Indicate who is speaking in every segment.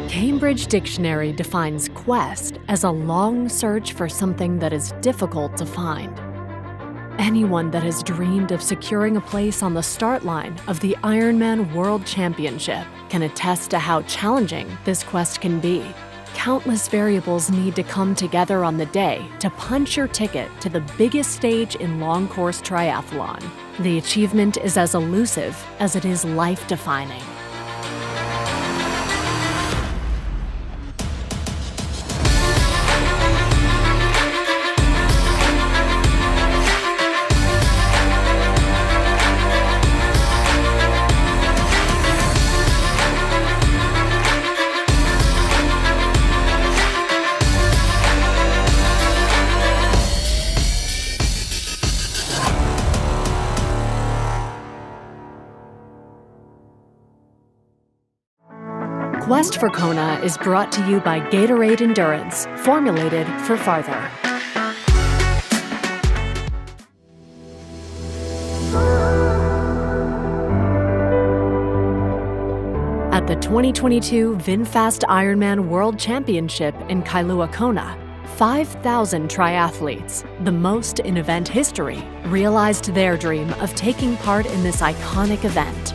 Speaker 1: Cambridge Dictionary defines quest as a long search for something that is difficult to find. Anyone that has dreamed of securing a place on the start line of the Ironman World Championship can attest to how challenging this quest can be. Countless variables need to come together on the day to punch your ticket to the biggest stage in long-course triathlon. The achievement is as elusive as it is life-defining. Quest for Kona is brought to you by Gatorade Endurance, formulated for farther. At the 2022 VinFast Ironman World Championship in Kailua, Kona, 5,000 triathletes, the most in event history, realized their dream of taking part in this iconic event.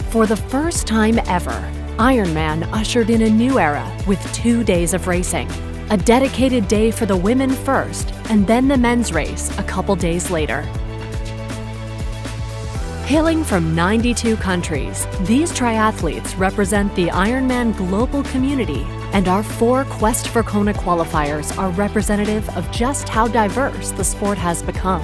Speaker 1: For the first time ever, Ironman ushered in a new era with 2 days of racing. A dedicated day for the women first, and then the men's race a couple days later. Hailing from 92 countries, these triathletes represent the Ironman global community, and our 4 Quest for Kona qualifiers are representative of just how diverse the sport has become.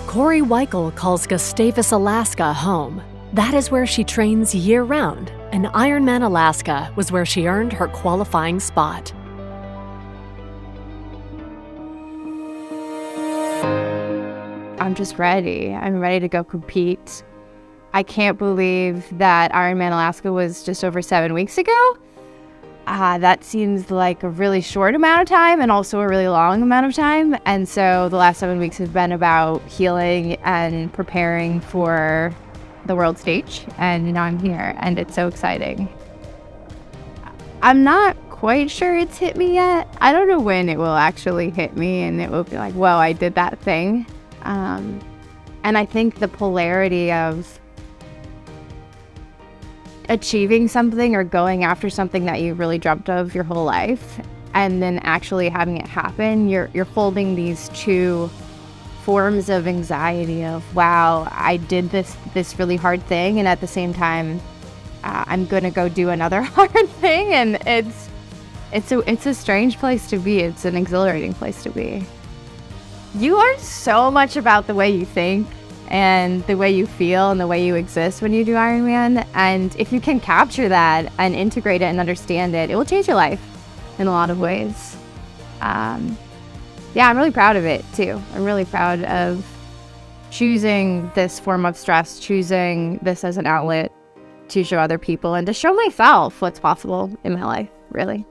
Speaker 1: Corey Weichel calls Gustavus, Alaska home. That is where she trains year-round, and Ironman Alaska was where she earned her qualifying spot.
Speaker 2: I'm just ready. I'm ready to go compete. I can't believe that Ironman Alaska was just over 7 weeks ago. That seems like a really short amount of time and also a really long amount of time. And so the last 7 weeks have been about healing and preparing for the world stage. And now I'm here and it's so exciting. I'm not quite sure it's hit me yet. I don't know when it will actually hit me and it will be like, whoa, I did that thing. And I think the polarity of achieving something or going after something that you really dreamt of your whole life and then actually having it happen, you're holding these 2 forms of anxiety of, wow, I did this really hard thing, and at the same time I'm gonna go do another hard thing, and it's a strange place to be. It's an exhilarating place to be. You learn so much about the way you think and the way you feel and the way you exist when you do Ironman. And if you can capture that and integrate it and understand it, it will change your life in a lot of ways. I'm really proud of it too. I'm really proud of choosing this form of stress, choosing this as an outlet to show other people and to show myself what's possible in my life, really.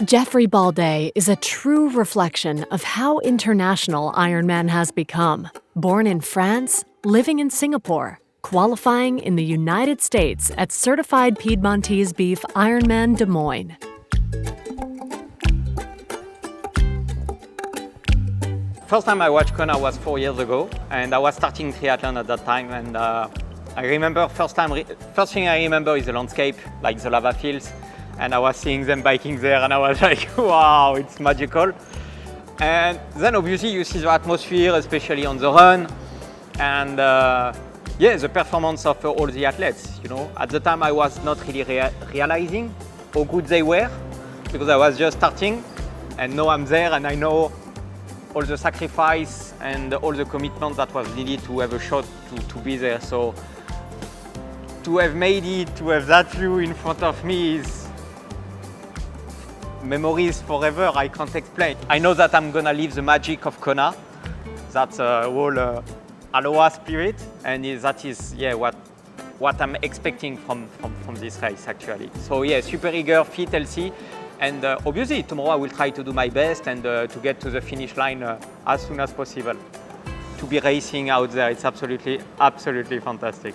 Speaker 1: Jeffrey Baldet is a true reflection of how international Ironman has become. Born in France, living in Singapore, qualifying in the United States at Certified Piedmontese Beef Ironman Des Moines.
Speaker 3: First time I watched Kona was 4 years ago, and I was starting triathlon at that time. And I remember first thing I remember is the landscape, like the lava fields. And I was seeing them biking there and I was like, wow, it's magical. And then obviously you see the atmosphere, especially on the run. And the performance of all the athletes, you know. At the time I was not really realizing how good they were because I was just starting. And now I'm there and I know all the sacrifice and all the commitment that was needed to have a shot to be there. So to have made it, to have that view in front of me is memories forever. I can't explain. I know that I'm gonna live the magic of Kona. That's a whole Aloha spirit, and that is what I'm expecting from this race actually. So super eager, fit, healthy, and obviously tomorrow I will try to do my best and to get to the finish line as soon as possible. to be racing out there. It's absolutely, absolutely fantastic.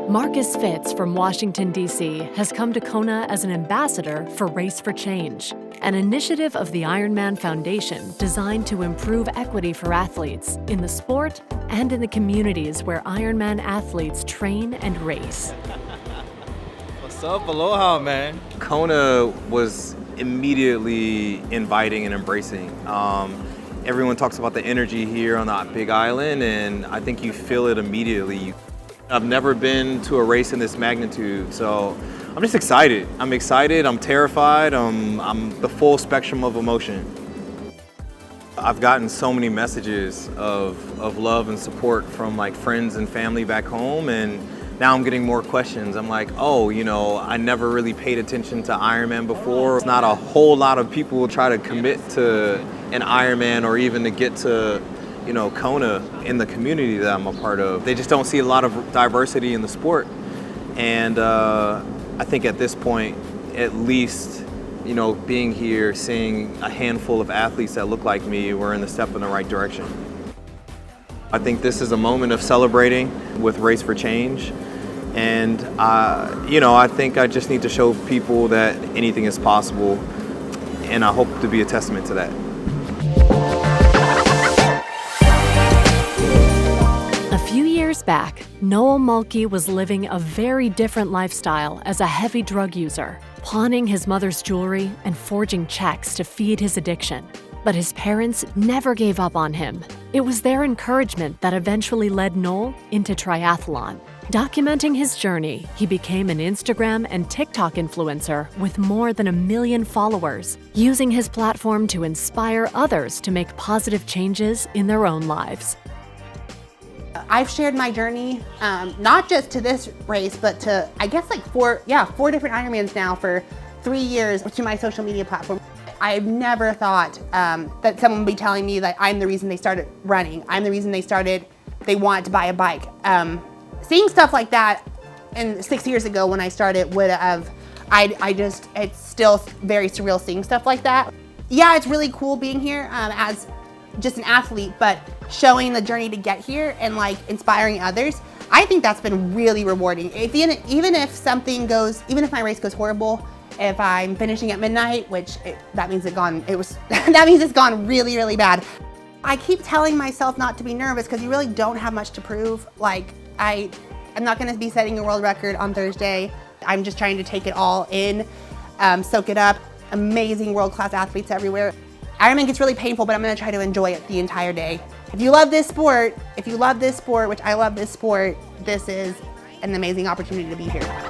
Speaker 1: Marcus Fitz from Washington, D.C. has come to Kona as an ambassador for Race for Change, an initiative of the IRONMAN Foundation designed to improve equity for athletes in the sport and in the communities where Ironman athletes train and race.
Speaker 4: What's up? Aloha, man.
Speaker 5: Kona was immediately inviting and embracing. Everyone talks about the energy here on that big island, and I think you feel it immediately. I've never been to a race in this magnitude, so I'm just excited. I'm excited, I'm terrified, I'm the full spectrum of emotion. I've gotten so many messages of love and support from like friends and family back home, and now I'm getting more questions. I'm like, oh, you know, I never really paid attention to Ironman before. It's not a whole lot of people try to commit to an Ironman or even to get to, you know, Kona in the community that I'm a part of. They just don't see a lot of diversity in the sport. And I think at this point, at least, you know, being here, seeing a handful of athletes that look like me, we're in the step in the right direction. I think this is a moment of celebrating with Race for Change. And, you know, I think I just need to show people that anything is possible. And I hope to be a testament to that.
Speaker 1: A few years back, Noel Mulkey was living a very different lifestyle as a heavy drug user, pawning his mother's jewelry and forging checks to feed his addiction. But his parents never gave up on him. It was their encouragement that eventually led Noel into triathlon. Documenting his journey, he became an Instagram and TikTok influencer with more than 1 million followers, using his platform to inspire others to make positive changes in their own lives.
Speaker 6: I've shared my journey, not just to this race, but to, I guess, like four different Ironmans now for 3 years to my social media platform. I've never thought that someone would be telling me that I'm the reason they started running. I'm the reason they wanted to buy a bike. Seeing stuff like that, and 6 years ago when I started would have, it's still very surreal seeing stuff like that. Yeah, it's really cool being here as just an athlete, but showing the journey to get here and like inspiring others, I think that's been really rewarding. Even if my race goes horrible, if I'm finishing at midnight, that means it's gone really, really bad. I keep telling myself not to be nervous because you really don't have much to prove. Like, I'm not gonna be setting a world record on Thursday. I'm just trying to take it all in, soak it up. Amazing world-class athletes everywhere. Ironman gets really painful, but I'm gonna try to enjoy it the entire day. If you love this sport, which I love this sport, this is an amazing opportunity to be here.